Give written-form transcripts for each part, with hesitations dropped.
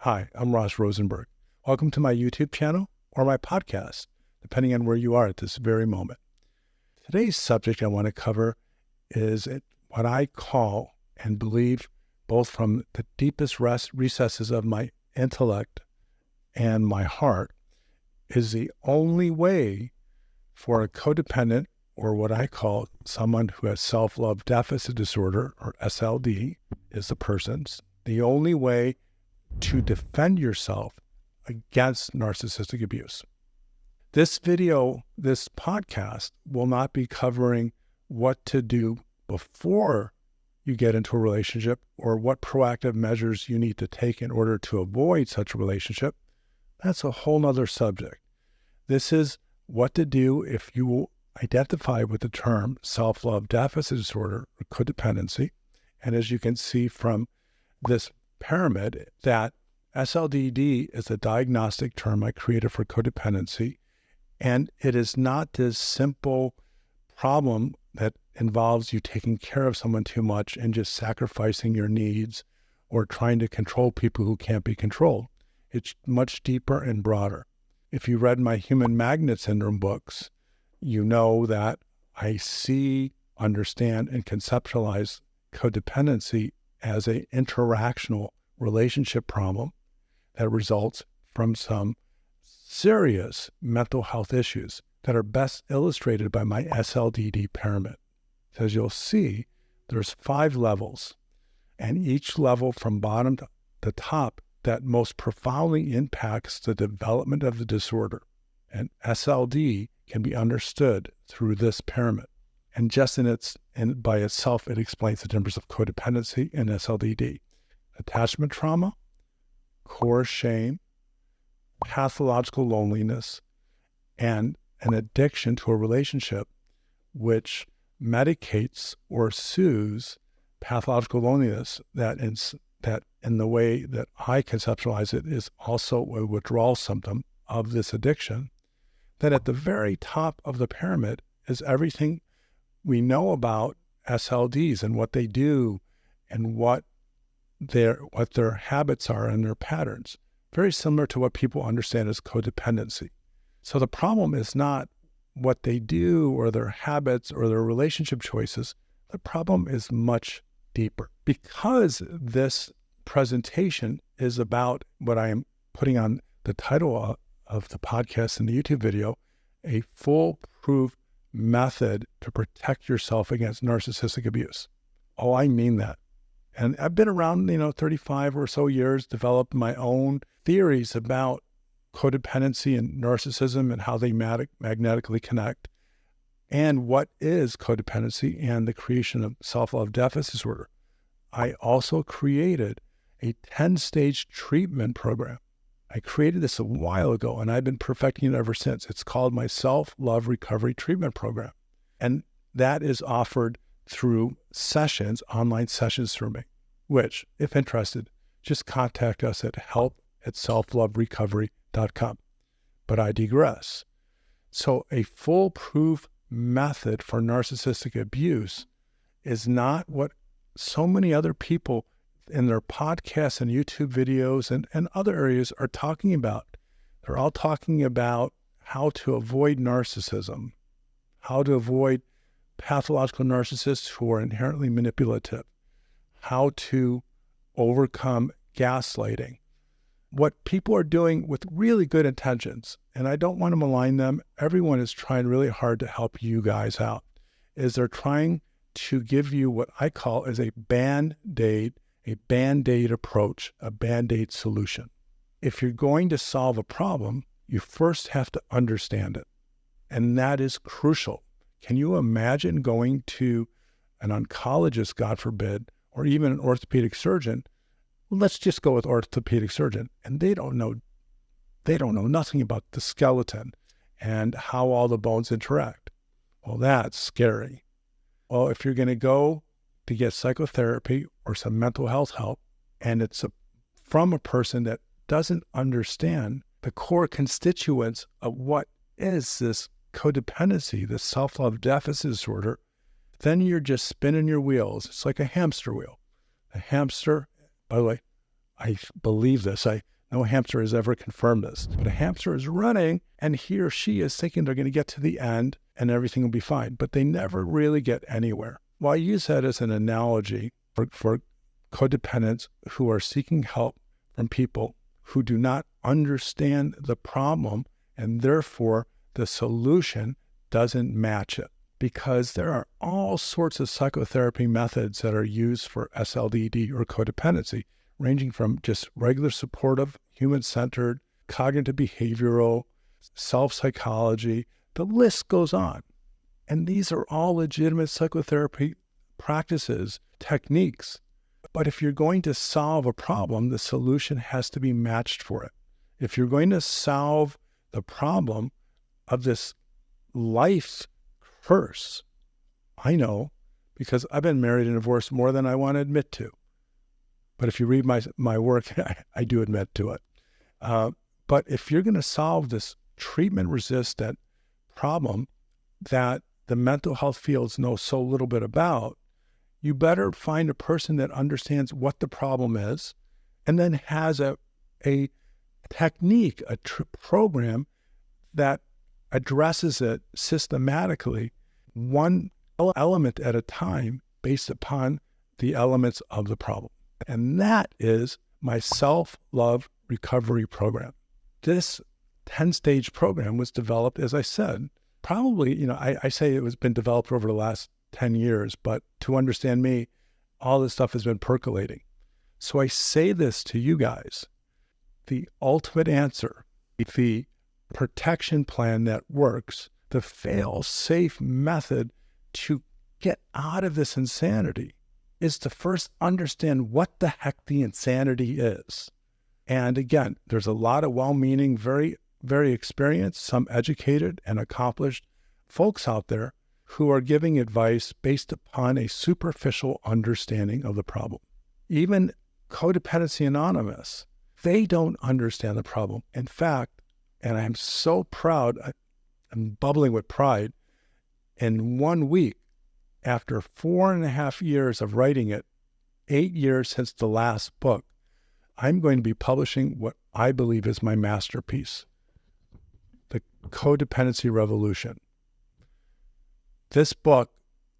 Hi, I'm Rosenberg. Welcome to my YouTube channel or my podcast, depending on where you are at this very moment. Today's subject I want to cover is what I call and believe, both from the deepest recesses of my intellect and my heart, is the only way for a codependent, or what I call someone who has self-love deficit disorder, or SLD, is the person's, the only way to defend yourself against narcissistic abuse. This podcast will not be covering what to do before you get into a relationship or what proactive measures you need to take in order to avoid such a relationship. That's a whole nother subject. This is what to do if you identify with the term self-love deficit disorder or codependency. And as you can see from this pyramid, that SLDD is a diagnostic term I created for codependency, and it is not this simple problem that involves you taking care of someone too much and just sacrificing your needs or trying to control people who can't be controlled. It's much deeper and broader. If you read my Human Magnet Syndrome books, you know that I see, understand, and conceptualize codependency as an interactional relationship problem that results from some serious mental health issues that are best illustrated by my SLDD pyramid. As you'll see, there's 5 levels, and each level from bottom to top that most profoundly impacts the development of the disorder. And SLD can be understood through this pyramid. And just by itself, it explains the difference of codependency and SLDD. Attachment trauma, core shame, pathological loneliness, and an addiction to a relationship which medicates or soothes pathological loneliness that in the way that I conceptualize it is also a withdrawal symptom of this addiction. Then at the very top of the pyramid is everything we know about SLDs and what they do and what their habits are and their patterns. Very similar to what people understand as codependency. So the problem is not what they do or their habits or their relationship choices. The problem is much deeper. Because this presentation is about what I am putting on the title of the podcast and the YouTube video, a foolproof method to protect yourself against narcissistic abuse. Oh, I mean that. And I've been around, 35 or so years, developed my own theories about codependency and narcissism and how they magnetically connect, and what is codependency and the creation of self-love deficit disorder. I also created a 10-stage treatment program. I created this a while ago, and I've been perfecting it ever since. It's called my Self-Love Recovery Treatment Program. And that is offered through online sessions through me, which, if interested, just contact us at help@selfloverecovery.com. But I digress. So a foolproof method for narcissistic abuse is not what so many other people in their podcasts and YouTube videos and other areas are talking about. They're all talking about how to avoid narcissism, how to avoid pathological narcissists who are inherently manipulative, how to overcome gaslighting. What people are doing with really good intentions, and I don't want to malign them, everyone is trying really hard to help you guys out, is they're trying to give you what I call as a Band-Aid approach, a Band-Aid solution. If you're going to solve a problem, you first have to understand it. And that is crucial. Can you imagine going to an oncologist, God forbid, or even an orthopedic surgeon? Let's just go with orthopedic surgeon. And they don't know nothing about the skeleton and how all the bones interact. Well, that's scary. Well, if you're going to go to get psychotherapy or some mental health help, and it's from a person that doesn't understand the core constituents of what is this codependency, this self-love deficit disorder, then you're just spinning your wheels. It's like a hamster wheel. The hamster, by the way, I believe this. No hamster has ever confirmed this, but a hamster is running and he or she is thinking they're going to get to the end and everything will be fine, but they never really get anywhere. Well, I use that as an analogy for codependents who are seeking help from people who do not understand the problem, and therefore the solution doesn't match it. Because there are all sorts of psychotherapy methods that are used for SLDD or codependency, ranging from just regular supportive, human-centered, cognitive behavioral, self-psychology. The list goes on. And these are all legitimate psychotherapy practices, techniques. But if you're going to solve a problem, the solution has to be matched for it. If you're going to solve the problem of this life curse, I know, because I've been married and divorced more than I want to admit to. But if you read my work, I do admit to it. But if you're going to solve this treatment-resistant problem that the mental health fields know so little bit about, you better find a person that understands what the problem is and then has a technique, a program that addresses it systematically, one element at a time based upon the elements of the problem. And that is my self-love recovery program. This 10-stage program was developed, as I said, probably, I say it was been developed over the last 10 years, but to understand me, all this stuff has been percolating. So I say this to you guys, the ultimate answer, the protection plan that works, the fail-safe method to get out of this insanity is to first understand what the heck the insanity is. And again, there's a lot of well-meaning, very, very experienced, some educated and accomplished folks out there who are giving advice based upon a superficial understanding of the problem. Even Codependency Anonymous, they don't understand the problem. In fact, and I'm so proud, I'm bubbling with pride, in 1 week, after 4.5 years of writing it, 8 years since the last book, I'm going to be publishing what I believe is my masterpiece, The Codependency Revolution. This book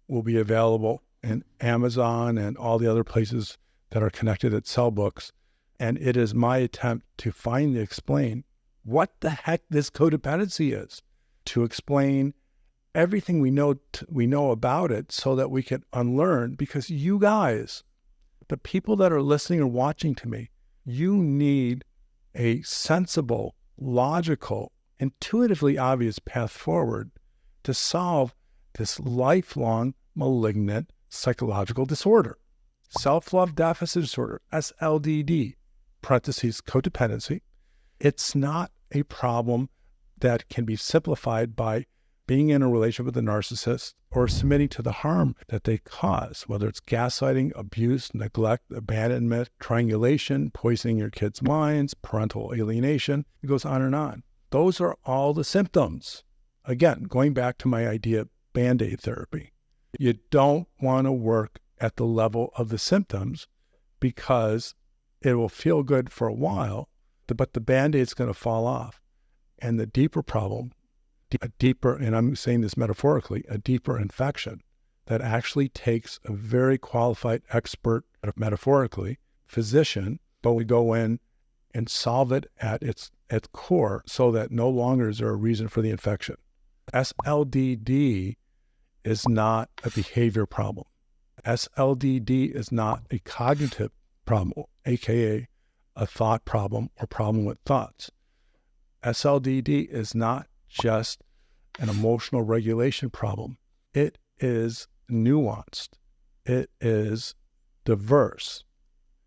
will be available in Amazon and all the other places that are connected that sell books. And it is my attempt to finally explain what the heck this codependency is, to explain everything we know about it so that we can unlearn, because you guys, the people that are listening or watching to me, you need a sensible, logical, intuitively obvious path forward to solve this lifelong malignant psychological disorder. Self-love deficit disorder, SLDD, parentheses, codependency. It's not a problem that can be simplified by being in a relationship with a narcissist or submitting to the harm that they cause, whether it's gaslighting, abuse, neglect, abandonment, triangulation, poisoning your kids' minds, parental alienation. It goes on and on. Those are all the symptoms. Again, going back to my idea of Band-Aid therapy. You don't want to work at the level of the symptoms because it will feel good for a while, but the Band-Aid's going to fall off. And the deeper problem, and I'm saying this metaphorically, a deeper infection that actually takes a very qualified expert, metaphorically, physician, but we go in and solve it at its core so that no longer is there a reason for the infection. SLDD is not a behavior problem. SLDD is not a cognitive problem, aka a thought problem or problem with thoughts. SLDD is not just an emotional regulation problem. It is nuanced. It is diverse.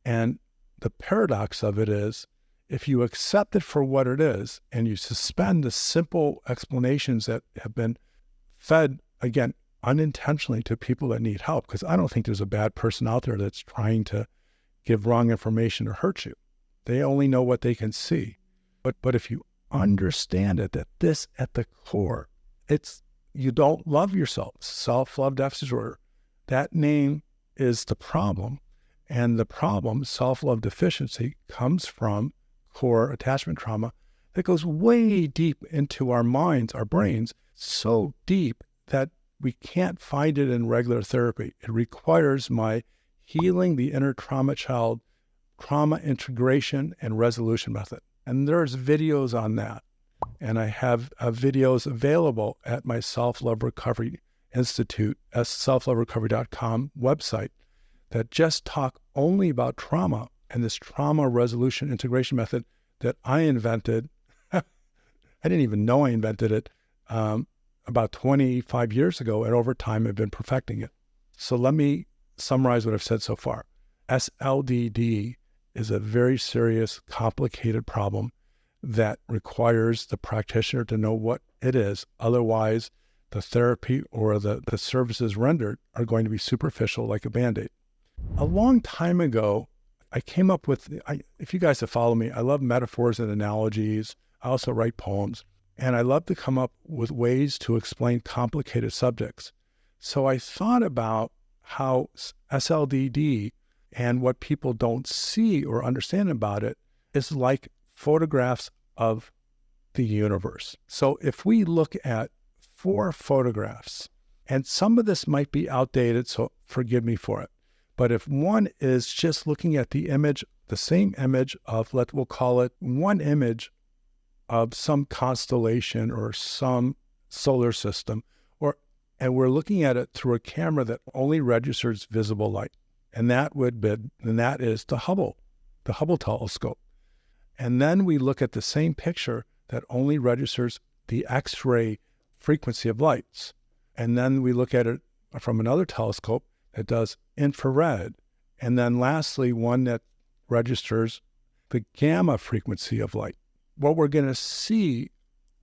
And the paradox of it is, if you accept it for what it is and you suspend the simple explanations that have been fed, again, unintentionally to people that need help, because I don't think there's a bad person out there that's trying to give wrong information or hurt you. They only know what they can see. But if you understand it, that this at the core, it's you don't love yourself, self-love deficit disorder. That name is the problem. And the problem, self-love deficiency, comes from core attachment trauma that goes way deep into our minds, our brains, so deep that we can't find it in regular therapy. It requires my healing the inner trauma child, trauma integration and resolution method. And there's videos on that. And I have videos available at my Self-Love Recovery Institute, selfloverecovery.com website that just talk only about trauma and this trauma resolution integration method that I invented. I didn't even know I invented it about 25 years ago, and over time I've been perfecting it. So let me summarize what I've said so far. SLDD is a very serious, complicated problem that requires the practitioner to know what it is. Otherwise, the therapy or the services rendered are going to be superficial like a Band-Aid. A long time ago, I came up with, if you guys have followed me, I love metaphors and analogies. I also write poems, and I love to come up with ways to explain complicated subjects. So I thought about how SLDD and what people don't see or understand about it is like photographs of the universe. So if we look at 4 photographs, and some of this might be outdated, so forgive me for it. But if one is just looking at the image, the same image of, we'll call it one image of some constellation or some solar system, and we're looking at it through a camera that only registers visible light. And that is the Hubble telescope. And then we look at the same picture that only registers the X-ray frequency of lights. And then we look at it from another telescope that does infrared. And then lastly, one that registers the gamma frequency of light. What we're going to see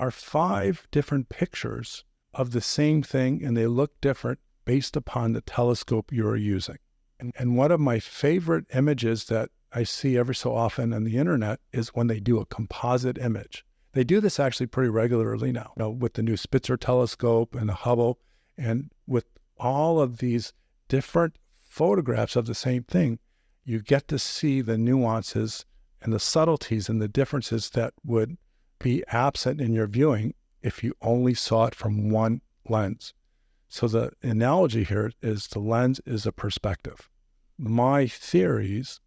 are 5 different pictures of the same thing, and they look different based upon the telescope you're using. And one of my favorite images that I see every so often on the internet is when they do a composite image. They do this actually pretty regularly now, with the new Spitzer telescope and the Hubble, and with all of these different photographs of the same thing, you get to see the nuances and the subtleties and the differences that would be absent in your viewing if you only saw it from one lens. So the analogy here is the lens is a perspective. My theories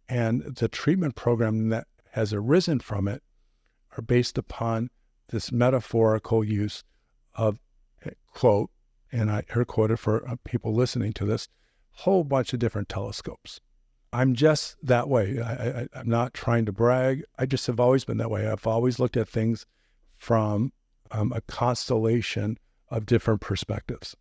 and the treatment program that has arisen from it are based upon this metaphorical use of, quote, and I air quoted for people listening to this, whole bunch of different telescopes. I'm just that way. I'm not trying to brag. I just have always been that way. I've always looked at things from a constellation of different perspectives.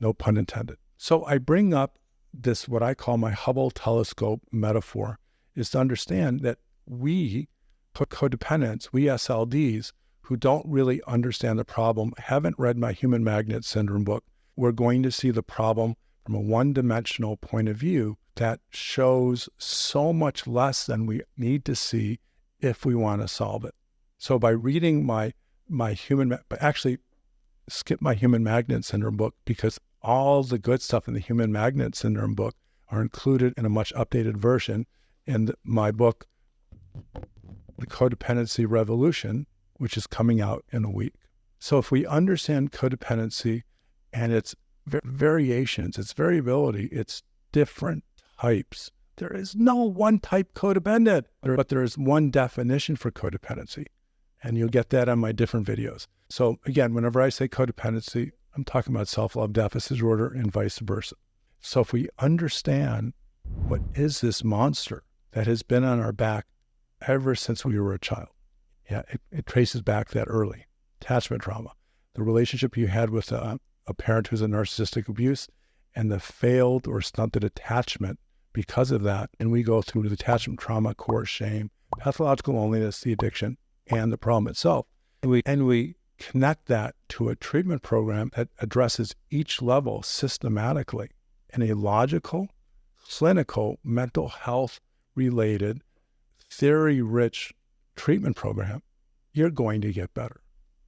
No pun intended. So I bring up this, what I call my Hubble telescope metaphor, is to understand that we codependents, we SLDs, who don't really understand the problem, haven't read my Human Magnet Syndrome book, we're going to see the problem from a one-dimensional point of view that shows so much less than we need to see if we want to solve it. So by reading actually skip my Human Magnet Syndrome book, because all the good stuff in the Human Magnet Syndrome book are included in a much updated version in my book, The Codependency Revolution, which is coming out in a week. So if we understand codependency and its variations, its variability, its different types, there is no one type codependent, but there is one definition for codependency. And you'll get that on my different videos. So again, whenever I say codependency, I'm talking about self-love deficit disorder and vice versa. So if we understand what is this monster that has been on our back ever since we were a child, it traces back that early. Attachment trauma, the relationship you had with a parent who's a narcissistic abuse, and the failed or stunted attachment because of that. And we go through the attachment trauma, core shame, pathological loneliness, the addiction, and the problem itself. And we connect that to a treatment program that addresses each level systematically in a logical, clinical, mental health related, theory-rich treatment program. You're going to get better.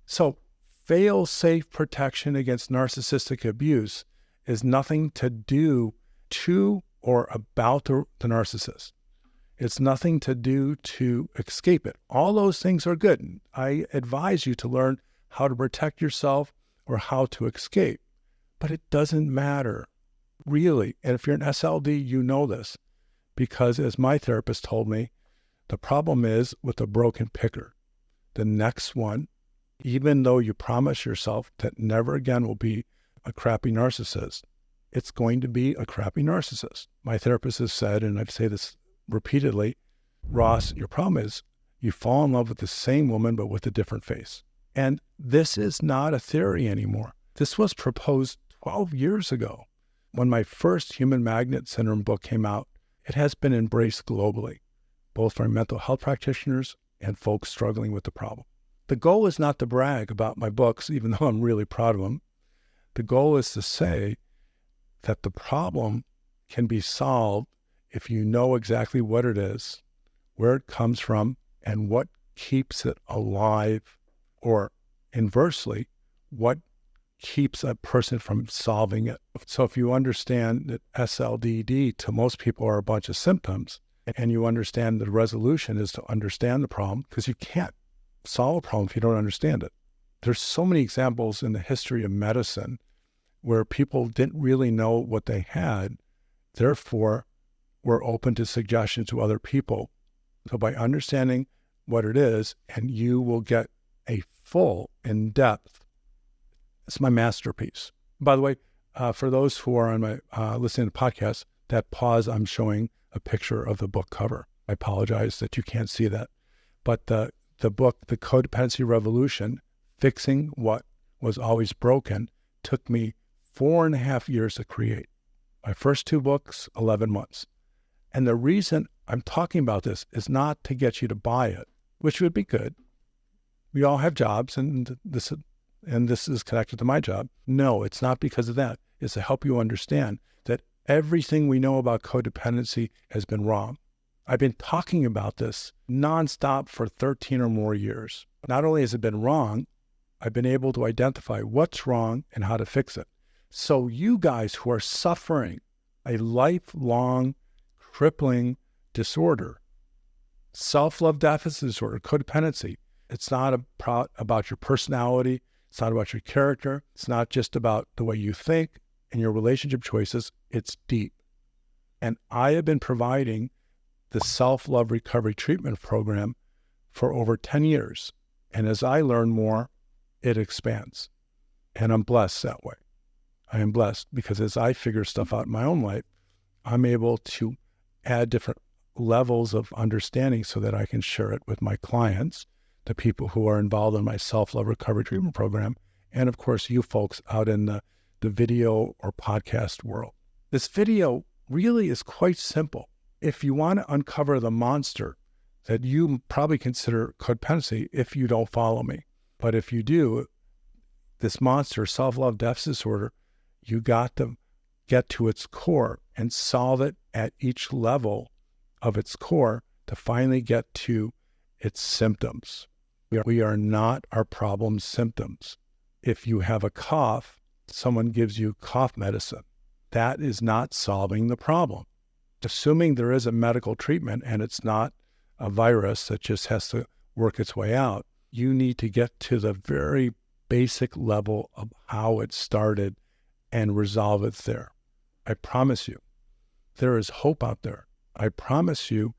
So fail-safe protection against narcissistic abuse is nothing to do 2 or about the narcissist. It's nothing to do to escape it. All those things are good. I advise you to learn how to protect yourself or how to escape, but it doesn't matter, really. And if you're an SLD, you know this, because as my therapist told me, the problem is with a broken picker. The next one, even though you promise yourself that never again will be a crappy narcissist, it's going to be a crappy narcissist. My therapist has said, and I say this repeatedly, Ross, your problem is you fall in love with the same woman, but with a different face. And this is not a theory anymore. This was proposed 12 years ago. When my first Human Magnet Syndrome book came out, it has been embraced globally, both by mental health practitioners and folks struggling with the problem. The goal is not to brag about my books, even though I'm really proud of them. The goal is to say that the problem can be solved if you know exactly what it is, where it comes from, and what keeps it alive, or inversely, what keeps a person from solving it. So if you understand that SLDD to most people are a bunch of symptoms, and you understand the resolution is to understand the problem, because you can't solve a problem if you don't understand it. There's so many examples in the history of medicine where people didn't really know what they had, therefore were open to suggestions to other people. So by understanding what it is, and you will get a full, in-depth, it's my masterpiece. By the way, for those who are on my listening to the podcast, that pause, I'm showing a picture of the book cover. I apologize that you can't see that. But the book, The Codependency Revolution, Fixing What Was Always Broken, took me 4.5 years to create. My first 2 books, 11 months. And the reason I'm talking about this is not to get you to buy it, which would be good. We all have jobs, and this is connected to my job. No, it's not because of that. It's to help you understand that everything we know about codependency has been wrong. I've been talking about this nonstop for 13 or more years. Not only has it been wrong, I've been able to identify what's wrong and how to fix it. So you guys who are suffering a lifelong crippling disorder, self-love deficit disorder, codependency, it's not about your personality. It's not about your character. It's not just about the way you think and your relationship choices. It's deep. And I have been providing the self-love recovery treatment program for over 10 years. And as I learn more, it expands. And I'm blessed that way. I am blessed because as I figure stuff out in my own life, I'm able to add different levels of understanding so that I can share it with my clients, the people who are involved in my self-love recovery treatment program, and of course, you folks out in the video or podcast world. This video really is quite simple. If you want to uncover the monster that you probably consider codependency if you don't follow me, but if you do, this monster, self-love deficit disorder, you got to get to its core and solve it at each level of its core to finally get to its symptoms. We are not our problem symptoms. If you have a cough, someone gives you cough medicine. That is not solving the problem. Assuming there is a medical treatment and it's not a virus that just has to work its way out, you need to get to the very basic level of how it started and resolve it there. I promise you, there is hope out there. I promise you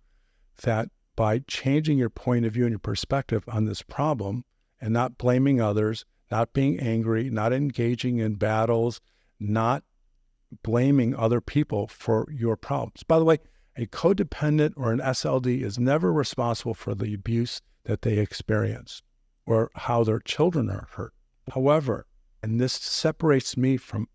that by changing your point of view and your perspective on this problem and not blaming others, not being angry, not engaging in battles, not blaming other people for your problems. By the way, a codependent or an SLD is never responsible for the abuse that they experience or how their children are hurt. However, and this separates me from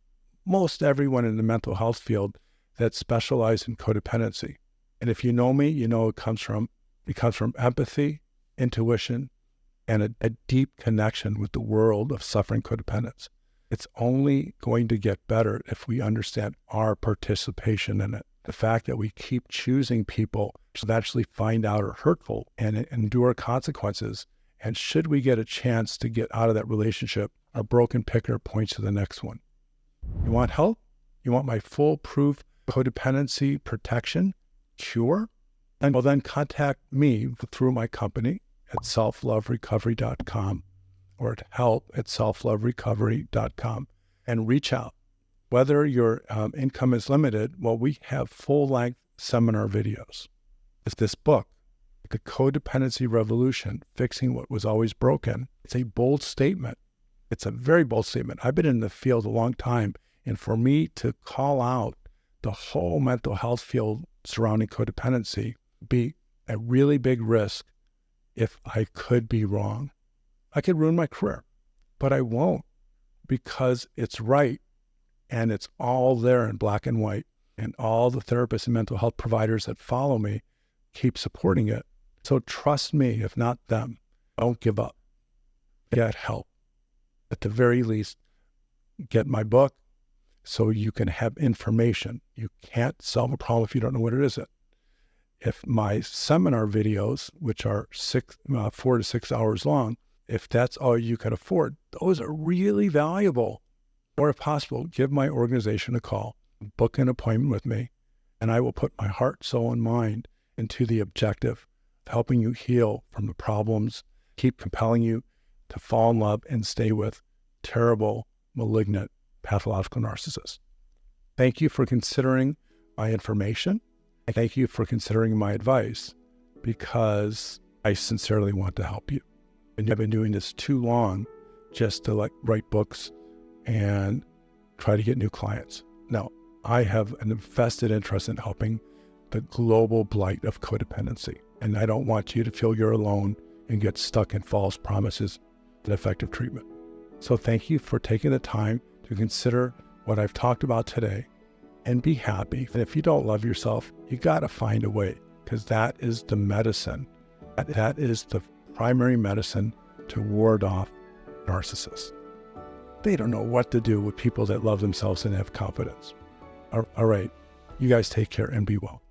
most everyone in the mental health field that specialize in codependency. And if you know me, you know it comes from empathy, intuition, and a deep connection with the world of suffering codependence. It's only going to get better if we understand our participation in it. The fact that we keep choosing people to actually find out are hurtful and endure consequences. And should we get a chance to get out of that relationship, our broken picker points to the next one. You want help? You want my foolproof codependency protection cure, and will then contact me through my company at selfloverecovery.com or at help@selfloverecovery.com and reach out. Whether your income is limited, well, we have full-length seminar videos. It's this book, The Codependency Revolution, Fixing What Was Always Broken. It's a bold statement. It's a very bold statement. I've been in the field a long time, and for me to call out the whole mental health field surrounding codependency be a really big risk if I could be wrong. I could ruin my career, but I won't, because it's right and it's all there in black and white, and all the therapists and mental health providers that follow me keep supporting it. So trust me, if not them. Don't give up. Get help. At the very least, get my book so you can have information. You can't solve a problem if you don't know what it is. If my seminar videos, which are 4 to 6 hours long, if that's all you can afford, those are really valuable. Or if possible, give my organization a call, book an appointment with me, and I will put my heart, soul, and mind into the objective of helping you heal from the problems, keep compelling you to fall in love and stay with terrible, malignant, pathological narcissists. Thank you for considering my information. And thank you for considering my advice, because I sincerely want to help you. And I've been doing this too long just to write books and try to get new clients. No, I have an vested interest in helping the global blight of codependency. And I don't want you to feel you're alone and get stuck in false promises and effective treatment. So thank you for taking the time to consider what I've talked about today, and be happy. And if you don't love yourself, you got to find a way, because that is the medicine. That is the primary medicine to ward off narcissists. They don't know what to do with people that love themselves and have confidence. All right. You guys take care and be well.